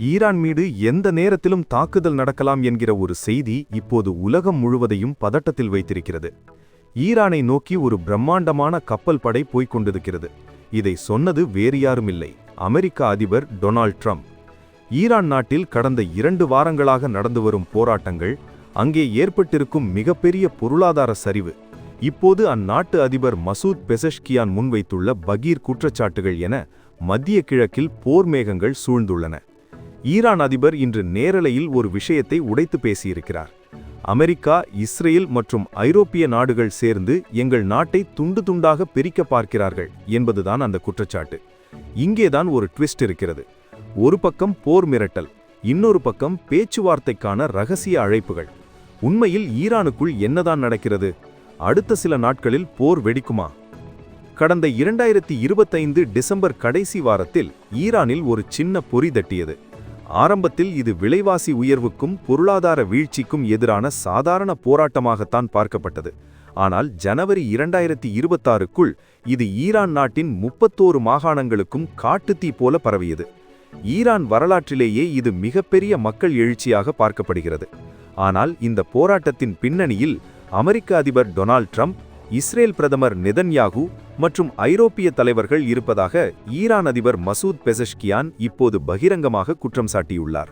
Iran மீது எந்த நேரத்திலும் தாக்குதல் நடக்கலாம் என்கிற ஒரு செய்தி இப்போது உலகம் முழுவதையும் பதட்டத்தில் வைத்திருக்கிறது. ஈரானை நோக்கி ஒரு பிரம்மாண்டமான கப்பல் படை போய்க் கொண்டிருக்கிறது. இதை சொன்னது வேறு யாருமில்லை, அமெரிக்க அதிபர் டொனால்ட் ட்ரம்ப். ஈரான் நாட்டில் கடந்த 2 வாரங்களாக நடந்து வரும் போராட்டங்கள், அங்கே ஏற்பட்டிருக்கும் மிகப்பெரிய பொருளாதார சரிவு, இப்போது அந்நாட்டு அதிபர் மசூத் பெசஷ்கியான் முன்வைத்துள்ள பகீர் குற்றச்சாட்டுகள் என மத்திய கிழக்கில் போர் மேகங்கள் சூழ்ந்துள்ளன. ஈரான் அதிபர் இன்று நேரலையில் ஒரு விஷயத்தை உடைத்து பேசியிருக்கிறார். அமெரிக்கா, இஸ்ரேல் மற்றும் ஐரோப்பிய நாடுகள் சேர்ந்து எங்கள் நாட்டை துண்டு துண்டாக பிரிக்க பார்க்கிறார்கள் என்பதுதான் அந்த குற்றச்சாட்டு. இங்கேதான் ஒரு ட்விஸ்ட் இருக்கிறது. ஒரு பக்கம் போர் மிரட்டல், இன்னொரு பக்கம் பேச்சுவார்த்தைக்கான ரகசிய அழைப்புகள். உண்மையில் ஈரானுக்குள் என்னதான் நடக்கிறது? அடுத்த சில நாட்களில் போர் வெடிக்குமா? கடந்த 2025 டிசம்பர் கடைசி வாரத்தில் ஈரானில் ஒரு சின்ன பொறி தட்டியது. ஆரம்பத்தில் இது விலைவாசி உயர்வுக்கும் பொருளாதார வீழ்ச்சிக்கும் எதிரான சாதாரண போராட்டமாகத்தான் பார்க்கப்பட்டது. ஆனால் ஜனவரி 2026க்குள் இது ஈரான் நாட்டின் 31 மாகாணங்களுக்கும் காட்டுத்தீ போல பரவியது. ஈரான் வரலாற்றிலேயே இது மிகப்பெரிய மக்கள் எழுச்சியாக பார்க்கப்படுகிறது. ஆனால் இந்த போராட்டத்தின் பின்னணியில் அமெரிக்க அதிபர் டொனால்ட் ட்ரம்ப், இஸ்ரேல் பிரதமர் நெதன்யாகு மற்றும் ஐரோப்பிய தலைவர்கள் இருப்பதாக ஈரான் அதிபர் மசூத் பெசஷ்கியான் இப்போது பகிரங்கமாக குற்றம் சாட்டியுள்ளார்.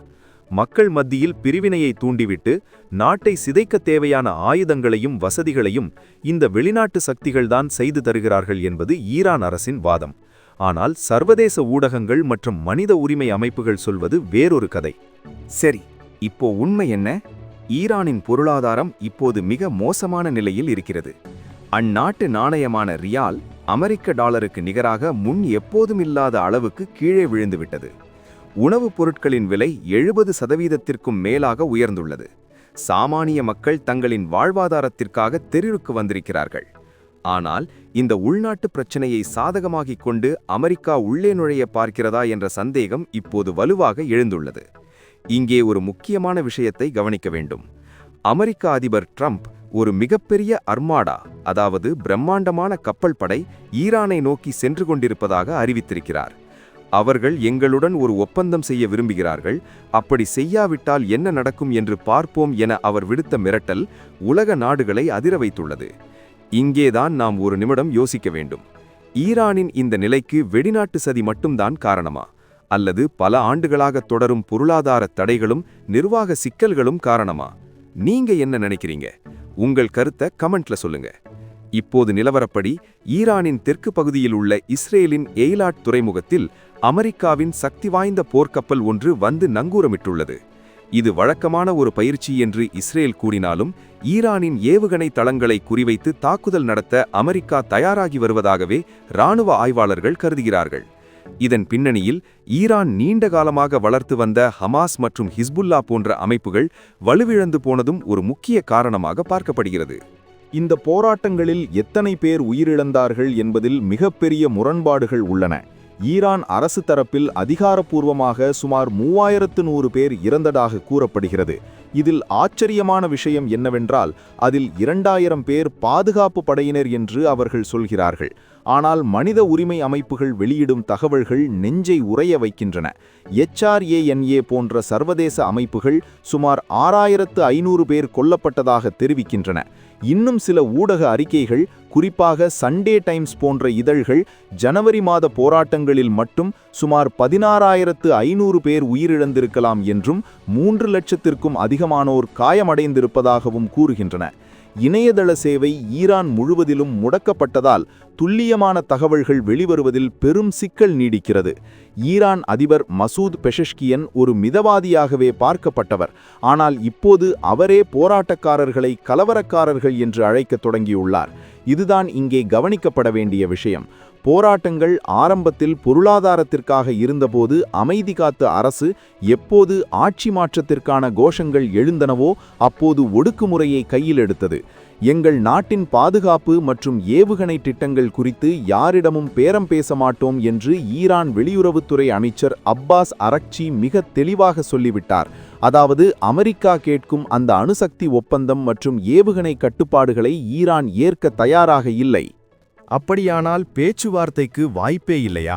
மக்கள் மத்தியில் பிரிவினையை தூண்டிவிட்டு நாட்டை சிதைக்க தேவையான ஆயுதங்களையும் வசதிகளையும் இந்த வெளிநாட்டு சக்திகள்தான் செய்து தருகிறார்கள் என்பது ஈரான் அரசின் வாதம். ஆனால் சர்வதேச ஊடகங்கள் மற்றும் மனித உரிமை அமைப்புகள் சொல்வது வேறொரு கதை. சரி, இப்போ உண்மை என்ன? ஈரானின் பொருளாதாரம் இப்போது மிக மோசமான நிலையில் இருக்கிறது. அந்நாட்டு நாணயமான ரியால் அமெரிக்க டாலருக்கு நிகராக முன் எப்போதும் இல்லாத அளவுக்கு கீழே விழுந்துவிட்டது. உணவுப் பொருட்களின் விலை 70%த்திற்கும் மேலாக உயர்ந்துள்ளது. சாமானிய மக்கள் தங்களின் வாழ்வாதாரத்திற்காக தெருவுக்கு வந்திருக்கிறார்கள். ஆனால் இந்த உள்நாட்டு பிரச்சனையை சாதகமாகிக் கொண்டு அமெரிக்கா உள்ளே நுழைய பார்க்கிறதா என்ற சந்தேகம் இப்போது வலுவாக எழுந்துள்ளது. இங்கே ஒரு முக்கியமான விஷயத்தை கவனிக்க வேண்டும். அமெரிக்க அதிபர் ட்ரம்ப் ஒரு மிகப்பெரிய அர்மாடா, அதாவது பிரம்மாண்டமான கப்பல் படை ஈரானை நோக்கி சென்று கொண்டிருப்பதாக அறிவித்திருக்கிறார். அவர்கள் எங்களுடன் ஒரு ஒப்பந்தம் செய்ய விரும்புகிறார்கள், அப்படி செய்யாவிட்டால் என்ன நடக்கும் என்று பார்ப்போம் என அவர் விடுத்த மிரட்டல் உலக நாடுகளை அதிர வைத்துள்ளது. இங்கேதான் நாம் ஒரு நிமிடம் யோசிக்க வேண்டும். ஈரானின் இந்த நிலைக்கு வெளிநாட்டு சதி மட்டும்தான் காரணமா, அல்லது பல ஆண்டுகளாக தொடரும் பொருளாதார தடைகளும் நிர்வாக சிக்கல்களும் காரணமா? நீங்க என்ன நினைக்கிறீங்க? உங்கள் கருத்தை கமெண்ட்ல சொல்லுங்க. இப்போது நிலவரப்படி ஈரானின் தெற்கு பகுதியில் உள்ள இஸ்ரேலின் எய்லாட் துறைமுகத்தில் அமெரிக்காவின் சக்தி வாய்ந்த போர்க்கப்பல் ஒன்று வந்து நங்கூரமிட்டுள்ளது. இது வழக்கமான ஒரு பயிற்சி என்று இஸ்ரேல் கூறினாலும் ஈரானின் ஏவுகணை தளங்களை குறிவைத்து தாக்குதல் நடத்த அமெரிக்கா தயாராகி வருவதாகவே இராணுவ ஆய்வாளர்கள் கருதுகிறார்கள். இதன் பின்னணியில் ஈரான் நீண்ட காலமாக வளர்த்து வந்த ஹமாஸ் மற்றும் ஹிஸ்புல்லா போன்ற அமைப்புகள் வலுவிழந்து போனதும் ஒரு முக்கிய காரணமாக பார்க்கப்படுகிறது. இந்த போராட்டங்களில் எத்தனை பேர் உயிரிழந்தார்கள் என்பதில் மிகப்பெரிய முரண்பாடுகள் உள்ளன. ஈரான் அரசு தரப்பில் அதிகாரப்பூர்வமாக சுமார் 3100 பேர் இறந்ததாக கூறப்படுகிறது. இதில் ஆச்சரியமான விஷயம் என்னவென்றால் அதில் 2000 பேர் பாதுகாப்பு படையினர் என்று அவர்கள் சொல்கிறார்கள். ஆனால் மனித உரிமை அமைப்புகள் வெளியிடும் தகவல்கள் நெஞ்சை உறைய வைக்கின்றன. HRANA போன்ற சர்வதேச அமைப்புகள் சுமார் 6500 பேர் கொல்லப்பட்டதாக தெரிவிக்கின்றன. இன்னும் சில ஊடக அறிக்கைகள், குறிப்பாக சண்டே டைம்ஸ் போன்ற இதழ்கள், ஜனவரி மாத போராட்டங்களில் மட்டும் சுமார் 16500 பேர் உயிரிழந்திருக்கலாம் என்றும் 3 லட்சத்திற்கும் அதிகமானோர் காயமடைந்திருப்பதாகவும் கூறுகின்றன. இணையதள சேவை ஈரான் முழுவதிலும் முடக்கப்பட்டதால் துல்லியமான தகவல்கள் வெளிவருவதில் பெரும் சிக்கல் நீடிக்கிறது. ஈரான் அதிபர் மசூத் பெசஷ்கியன் ஒரு மிதவாதியாகவே பார்க்கப்பட்டவர். ஆனால் இப்போது அவரே போராட்டக்காரர்களை கலவரக்காரர்கள் என்று அழைக்கத் தொடங்கியுள்ளார். இதுதான் இங்கே கவனிக்கப்பட வேண்டிய விஷயம். போராட்டங்கள் ஆரம்பத்தில் பொருளாதாரத்திற்காக இருந்தபோது அமைதி காத்த அரசு எப்போது ஆட்சி மாற்றத்திற்கான கோஷங்கள் எழுந்தனவோ அப்போது ஒடுக்குமுறையை கையில் எடுத்தது. எங்கள் நாட்டின் பாதுகாப்பு மற்றும் ஏவுகணை திட்டங்கள் குறித்து யாரிடமும் பேரம் பேச மாட்டோம் என்று ஈரான் வெளியுறவுத்துறை அமைச்சர் அப்பாஸ் அரக்சி மிக தெளிவாக சொல்லிவிட்டார். அதாவது அமெரிக்கா கேட்கும் அந்த அணுசக்தி ஒப்பந்தம் மற்றும் ஏவுகணை கட்டுப்பாடுகளை ஈரான் ஏற்க தயாராக இல்லை. அப்படியானால் பேச்சுவார்த்தைக்கு வாய்ப்பே இல்லையா?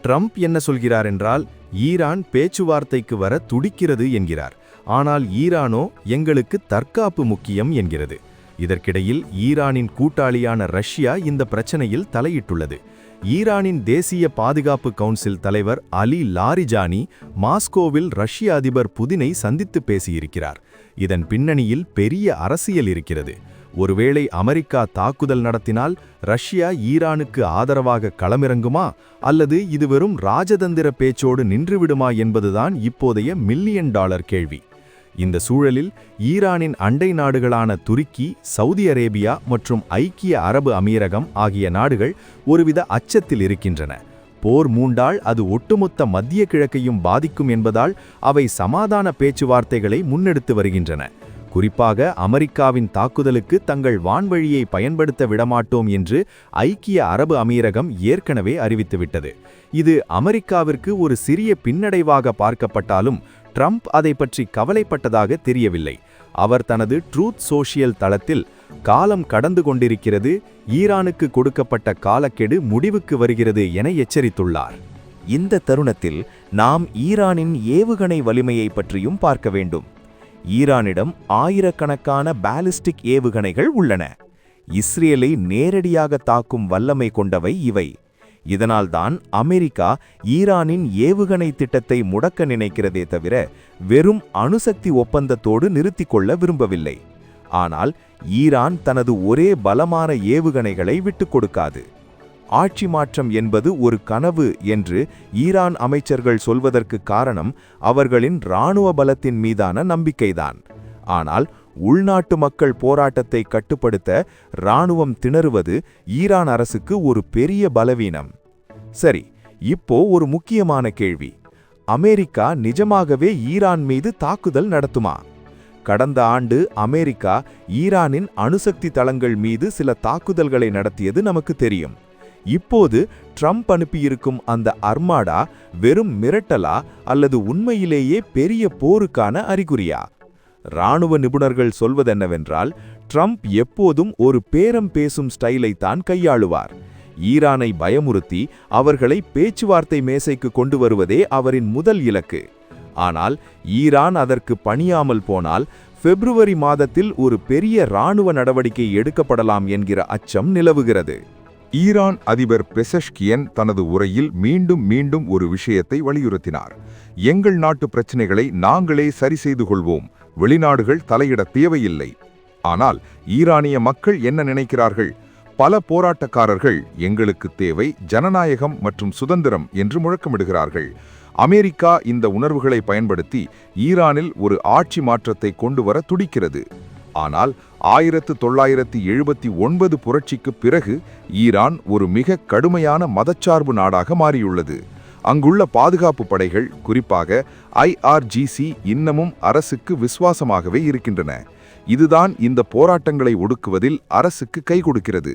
ட்ரம்ப் என்ன சொல்கிறார் என்றால், ஈரான் பேச்சுவார்த்தைக்கு வர துடிக்கிறது என்கிறார். ஆனால் ஈரானோ எங்களுக்கு தற்காப்பு முக்கியம் என்கிறது. இதற்கிடையில் ஈரானின் கூட்டாளியான ரஷ்யா இந்த பிரச்சனையில் தலையிட்டுள்ளது. ஈரானின் தேசிய பாதுகாப்பு கவுன்சில் தலைவர் அலி லாரிஜானி மாஸ்கோவில் ரஷ்ய அதிபர் புதினை சந்தித்து பேசியிருக்கிறார். இதன் பின்னணியில் பெரிய அரசியல் இருக்கிறது. ஒருவேளை அமெரிக்கா தாக்குதல் நடத்தினால் ரஷ்யா ஈரானுக்கு ஆதரவாக களமிறங்குமா, அல்லது இது வெறும் ராஜதந்திர பேச்சோடு நின்றுவிடுமா என்பதுதான் இப்போதைய மில்லியன் டாலர் கேள்வி. இந்த சூழலில் ஈரானின் அண்டை நாடுகளான துருக்கி, சவுதி அரேபியா மற்றும் ஐக்கிய அரபு அமீரகம் ஆகிய நாடுகள் ஒருவித அச்சத்தில் இருக்கின்றன. போர் மூண்டால் அது ஒட்டுமொத்த மத்திய கிழக்கையும் பாதிக்கும் என்பதால் அவை சமாதான பேச்சுவார்த்தைகளை முன்னெடுத்து வருகின்றன. குறிப்பாக அமெரிக்காவின் தாக்குதலுக்கு தங்கள் வான்வழியை பயன்படுத்த விடமாட்டோம் என்று ஐக்கிய அரபு அமீரகம் ஏற்கனவே அறிவித்துவிட்டது. இது அமெரிக்காவிற்கு ஒரு சிறிய பின்னடைவாக பார்க்கப்பட்டாலும் ட்ரம்ப் அதை பற்றி கவலைப்பட்டதாக தெரியவில்லை. அவர் தனது ட்ரூத் சோஷியல் தளத்தில், காலம் கடந்து கொண்டிருக்கிறது, ஈரானுக்கு கொடுக்கப்பட்ட காலக்கெடு முடிவுக்கு வருகிறது என எச்சரித்துள்ளார். இந்த தருணத்தில் நாம் ஈரானின் ஏவுகணை வலிமையை பற்றியும் பார்க்க வேண்டும். ஈரானிடம் ஆயிரக்கணக்கான பாலிஸ்டிக் ஏவுகணைகள் உள்ளன. இஸ்ரேலை நேரடியாக தாக்கும் வல்லமை கொண்டவை இவை. இதனால்தான் அமெரிக்கா ஈரானின் ஏவுகணை திட்டத்தை முடக்க நினைக்கிறதே தவிர வெறும் அணுசக்தி ஒப்பந்தத்தோடு நிறுத்திக் கொள்ள விரும்பவில்லை. ஆனால் ஈரான் தனது ஒரே பலமான ஏவுகணைகளை விட்டுக் கொடுக்காது. ஆட்சி மாற்றம் என்பது ஒரு கனவு என்று ஈரான் அமைச்சர்கள் சொல்வதற்கு காரணம் அவர்களின் இராணுவ பலத்தின் மீதான நம்பிக்கைதான். ஆனால் உள்நாட்டு மக்கள் போராட்டத்தை கட்டுப்படுத்த இராணுவம் திணறுவது ஈரான் அரசுக்கு ஒரு பெரிய பலவீனம். சரி, இப்போ ஒரு முக்கியமான கேள்வி. அமெரிக்கா நிஜமாகவே ஈரான் மீது தாக்குதல் நடத்துமா? கடந்த ஆண்டு அமெரிக்கா ஈரானின் அணுசக்தி தளங்கள் மீது சில தாக்குதல்களை நடத்தியது நமக்கு தெரியும். இப்போது ட்ரம்ப் அனுப்பியிருக்கும் அந்த அர்மாடா வெறும் மிரட்டலா அல்லது உண்மையிலேயே பெரிய போருக்கான அறிகுறியா? இராணுவ நிபுணர்கள் சொல்வதென்னவென்றால், ட்ரம்ப் எப்போதும் ஒரு பேரம் பேசும் ஸ்டைலை தான் கையாளுவார். ஈரானை பயமுறுத்தி அவர்களை பேச்சுவார்த்தை மேசைக்கு கொண்டு வருவதே அவரின் முதல் இலக்கு. ஆனால் ஈரான் அதற்கு பணியாமல் போனால் பிப்ரவரி மாதத்தில் ஒரு பெரிய இராணுவ நடவடிக்கை எடுக்கப்படலாம் என்கிற அச்சம் நிலவுகிறது. ஈரான் அதிபர் பெசஷ்கியன் தனது உரையில் மீண்டும் மீண்டும் ஒரு விஷயத்தை வலியுறுத்தினார். எங்கள் நாட்டு பிரச்சினைகளை நாங்களே சரி செய்து கொள்வோம், வெளிநாடுகள் தலையிட தேவையில்லை. ஆனால் ஈரானிய மக்கள் என்ன நினைக்கிறார்கள்? பல போராட்டக்காரர்கள் எங்களுக்கு தேவை ஜனநாயகம் மற்றும் சுதந்திரம் என்று முழக்கமிடுகிறார்கள். அமெரிக்கா இந்த உணர்வுகளை பயன்படுத்தி ஈரானில் ஒரு ஆட்சி மாற்றத்தை கொண்டு வர துடிக்கிறது. ஆனால் 1979 புரட்சிக்கு பிறகு ஈரான் ஒரு மிக கடுமையான மதச்சார்பு நாடாக மாறியுள்ளது. அங்குள்ள பாதுகாப்பு படைகள், குறிப்பாக IRGC, இன்னமும் அரசுக்கு விசுவாசமாகவே இருக்கின்றன. இதுதான் இந்த போராட்டங்களை ஒடுக்குவதில் அரசுக்கு கை கொடுக்கிறது.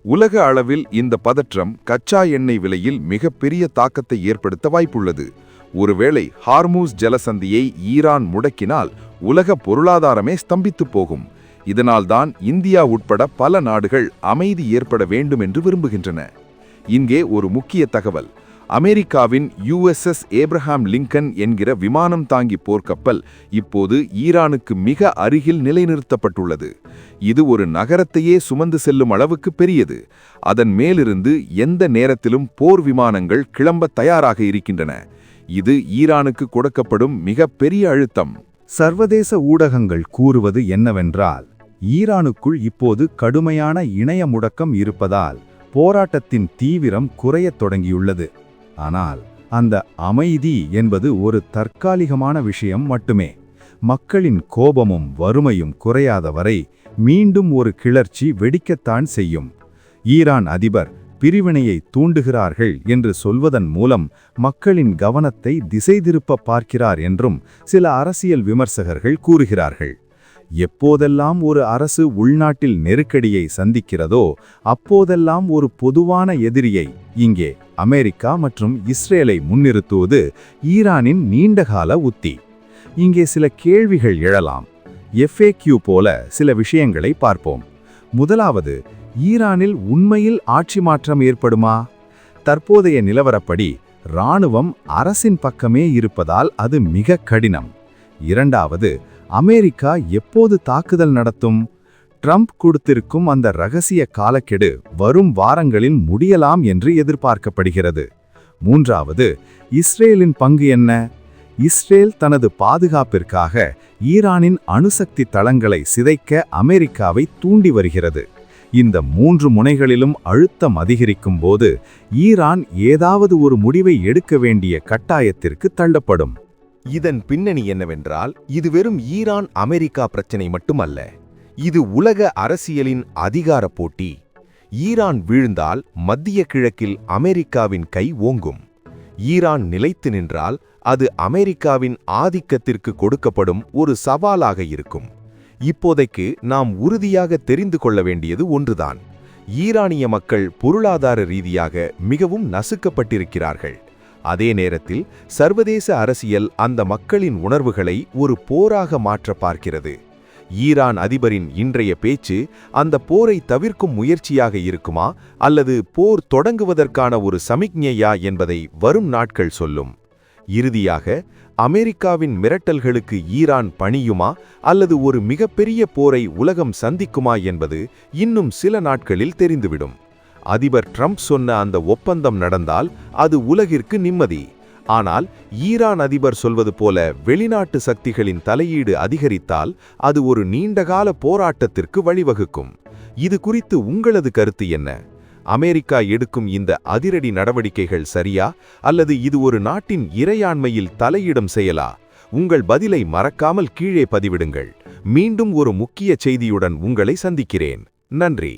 உலக அளவில் இந்த பதற்றம் கச்சா எண்ணெய் விலையில் மிகப்பெரிய தாக்கத்தை ஏற்படுத்த வாய்ப்புள்ளது. ஒருவேளை ஹார்மூஸ் ஜலசந்தியை ஈரான் முடக்கினால் உலக பொருளாதாரமே ஸ்தம்பித்து போகும். இதனால்தான் இந்தியா உட்பட பல நாடுகள் அமைதி ஏற்பட வேண்டும் என்று விரும்புகின்றன. இங்கே ஒரு முக்கிய தகவல். அமெரிக்காவின் USS ஏப்ரஹாம் லிங்கன் என்கிற விமானம் தாங்கி போர்க்கப்பல் இப்போது ஈரானுக்கு மிக அருகில் நிலைநிறுத்தப்பட்டுள்ளது. இது ஒரு நகரத்தையே சுமந்து செல்லும் அளவுக்கு பெரியது. அதன் மேலிருந்து எந்த நேரத்திலும் போர் விமானங்கள் கிளம்ப தயாராக இருக்கின்றன. இது ஈரானுக்கு கொடுக்கப்படும் மிக பெரிய அழுத்தம். சர்வதேச ஊடகங்கள் கூறுவது என்னவென்றால், ஈரானுக்குள் இப்போது கடுமையான இணைய முடக்கம் இருப்பதால் போராட்டத்தின் தீவிரம் குறையத் தொடங்கியுள்ளது. ஆனால் அந்த அமைதி என்பது ஒரு தற்காலிகமான விஷயம் மட்டுமே. மக்களின் கோபமும் வறுமையும் குறையாத வரை மீண்டும் ஒரு கிளர்ச்சி வெடிக்கத்தான் செய்யும். ஈரான் அதிபர் பிரிவினையை தூண்டுகிறார்கள் என்று சொல்வதன் மூலம் மக்களின் கவனத்தை திசை திருப்ப பார்க்கிறார் என்றும் சில அரசியல் விமர்சகர்கள் கூறுகிறார்கள். எப்போதெல்லாம் ஒரு அரசு உள்நாட்டில் நெருக்கடியை சந்திக்கிறதோ அப்போதெல்லாம் ஒரு பொதுவான எதிரியை, இங்கே அமெரிக்கா மற்றும் இஸ்ரேலை முன்னிறுத்துவது ஈரானின் நீண்டகால உத்தி. இங்கே சில கேள்விகள் எழலாம். FAQ போல சில விஷயங்களை பார்ப்போம். முதலாவது, ஈரானில் உண்மையில் ஆட்சி மாற்றம் ஏற்படுமா? தற்போதைய நிலவரப்படி இராணுவம் அரசின் பக்கமே இருப்பதால் அது மிக கடினம். இரண்டாவது, அமெரிக்கா எப்போது தாக்குதல் நடத்தும்? ட்ரம்ப் கொடுத்திருக்கும் அந்த ரகசிய காலக்கெடு வரும் வாரங்களில் முடியலாம் என்று எதிர்பார்க்கப்படுகிறது. மூன்றாவது, இஸ்ரேலின் பங்கு என்ன? இஸ்ரேல் தனது பாதுகாப்பிற்காக ஈரானின் அணுசக்தி தளங்களை சிதைக்க அமெரிக்காவை தூண்டி வருகிறது. இந்த 3 முனைகளிலும் அழுத்தம் அதிகரிக்கும் போது ஈரான் ஏதாவது ஒரு முடிவை எடுக்க வேண்டிய கட்டாயத்திற்கு தள்ளப்படும். இதன் பின்னணி என்னவென்றால், இது வெறும் ஈரான் அமெரிக்கா பிரச்சினை மட்டுமல்ல. இது உலக அரசியலின் அதிகார போட்டி. ஈரான் வீழ்ந்தால் மத்திய கிழக்கில் அமெரிக்காவின் கை ஓங்கும். ஈரான் நிலைத்து நின்றால் அது அமெரிக்காவின் ஆதிக்கத்திற்கு கொடுக்கப்படும் ஒரு சவாலாக இருக்கும். இப்போதைக்கு நாம் உறுதியாக தெரிந்து கொள்ள வேண்டியது ஒன்றுதான். ஈரானிய மக்கள் பொருளாதார ரீதியாக மிகவும் நசுக்கப்பட்டிருக்கிறார்கள். அதே நேரத்தில் சர்வதேச அரசியல் அந்த மக்களின் உணர்வுகளை ஒரு போராக மாற்ற பார்க்கிறது. ஈரான் அதிபரின் இன்றைய பேச்சு அந்த போரை தவிர்க்கும் முயற்சியாக இருக்குமா, அல்லது போர் தொடங்குவதற்கான ஒரு சமிக்ஞையா என்பதை வரும் நாட்கள் சொல்லும். இறுதியாக, அமெரிக்காவின் மிரட்டல்களுக்கு ஈரான் பணியுமா, அல்லது ஒரு மிகப்பெரிய போரை உலகம் சந்திக்குமா என்பது இன்னும் சில நாட்களில் தெரிந்துவிடும். அதிபர் ட்ரம்ப் சொன்ன அந்த ஒப்பந்தம் நடந்தால் அது உலகிற்கு நிம்மதி. ஆனால் ஈரான் அதிபர் சொல்வது போல வெளிநாட்டு சக்திகளின் தலையீடு அதிகரித்தால் அது ஒரு நீண்டகால போராட்டத்திற்கு வழிவகுக்கும். இது குறித்து உங்களது கருத்து என்ன? அமெரிக்கா எடுக்கும் இந்த அதிரடி நடவடிக்கைகள் சரியா, அல்லது இது ஒரு நாட்டின் இறையாண்மையில் தலையிடும் செயலா? உங்கள் பதிலை மறக்காமல் கீழே பதிவிடுங்கள். மீண்டும் ஒரு முக்கிய செய்தியுடன் உங்களை சந்திக்கிறேன். நன்றி.